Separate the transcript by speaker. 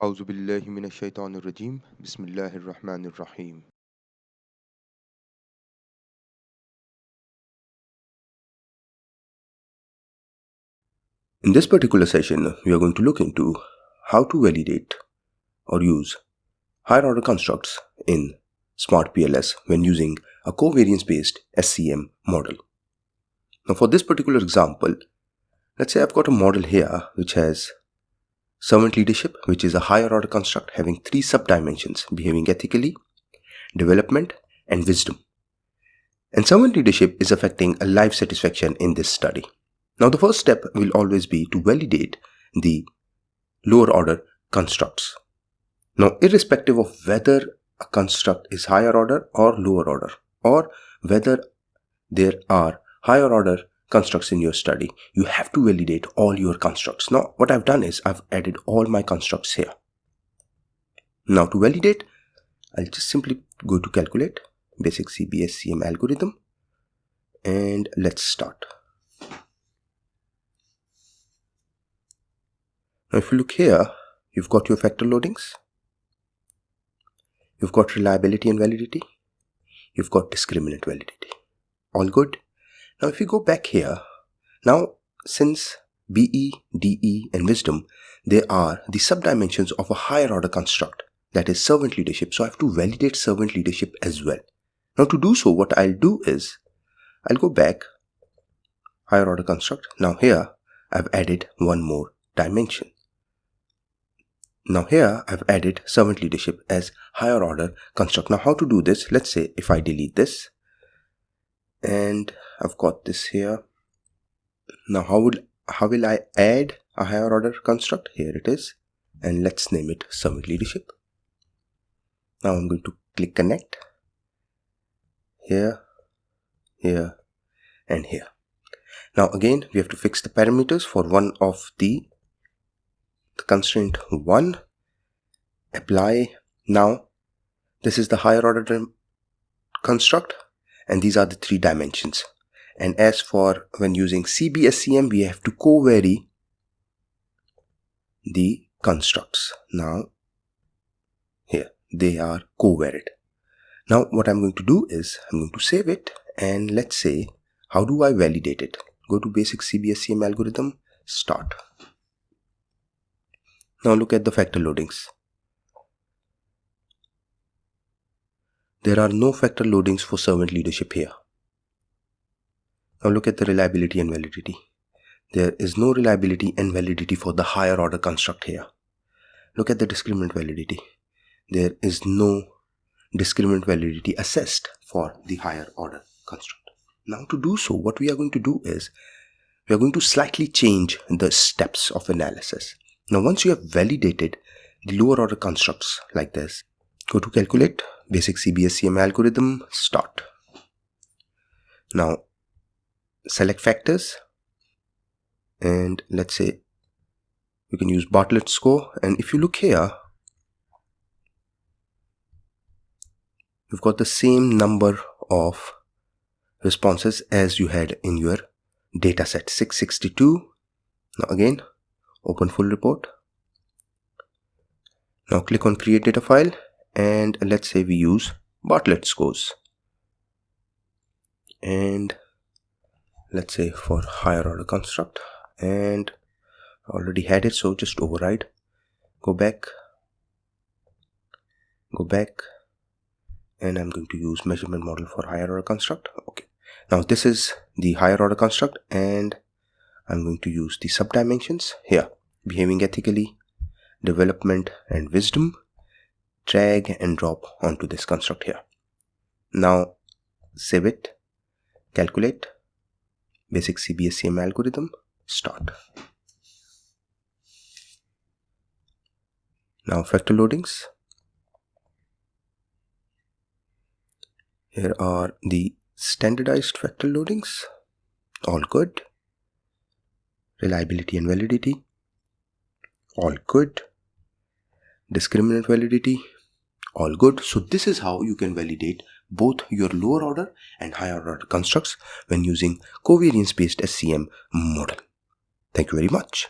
Speaker 1: أعوذ بالله من الشيطان الرجيم بسم الله الرحمن الرحيم.
Speaker 2: In this particular session, we are going to look into how to validate or use higher order constructs in SmartPLS when using a covariance-based SCM model. Now for this particular example, let's say I've got a model here which has servant leadership, which is a higher order construct having three subdimensions: behaving ethically, development, and wisdom. And servant leadership is affecting a life satisfaction in this study. Now the first step will always be to validate the lower order constructs. Now irrespective of whether a construct is higher order or lower order, or whether there are higher order constructs in your study, you have to validate all your constructs. Now what I've done is I've added all my constructs here. Now to validate, I'll just simply go to calculate basic CB-SEM algorithm and let's start. Now if you look here, you've got your factor loadings, you've got reliability and validity, you've got discriminant validity. All good. Now if you go back here, now since BE, DE and wisdom, they are the subdimensions of a higher order construct, that is servant leadership. So I have to validate servant leadership as well. Now to do so, what I'll do is I'll go back, higher order construct. Now here I've added one more dimension. Now here I've added servant leadership as higher order construct. Now how to do this? Let's say if I delete this and I've got this here. Now how will I add a higher order construct? Here it is, and let's name it servant leadership. Now I'm going to click connect here, here and here. Now again we have to fix the parameters for one of the constraint 1, apply. Now this is the higher order construct and these are the three dimensions. And as for when using CB-SEM, we have to co-vary the constructs. Now here they are co-varied. Now what I'm going to do is I'm going to save it, and let's say how do I validate it? Go to basic CB-SEM algorithm, start. Now look at the factor loadings. There are no factor loadings for servant leadership here. Now look at the reliability and validity. There is no reliability and validity for the higher order construct here. Look at the discriminant validity. There is no discriminant validity assessed for the higher order construct. Now to do so, what we are going to do is we are going to slightly change the steps of analysis. Now once you have validated the lower order constructs like this, go to calculate, basic CB-SEM algorithm, start. Now select factors and let's say you can use Bartlett score, and if you look here, you've got the same number of responses as you had in your data set, 662. Now again open full report. Now click on create data file and let's say we use Bartlett scores, and let's say for higher order construct, and I already had it, so just override, go back, and I'm going to use measurement model for higher order construct. Okay, now this is the higher order construct and I'm going to use the subdimensions here: behaving ethically, development and wisdom. Drag and drop onto this construct here. Now save it, calculate, basic CB-SEM algorithm, start. Now factor loadings. Here are the standardized factor loadings, all good. Reliability and validity, all good. Discriminant validity, all good. So this is how you can validate both your lower order and higher order constructs when using covariance-based SCM model. Thank you very much.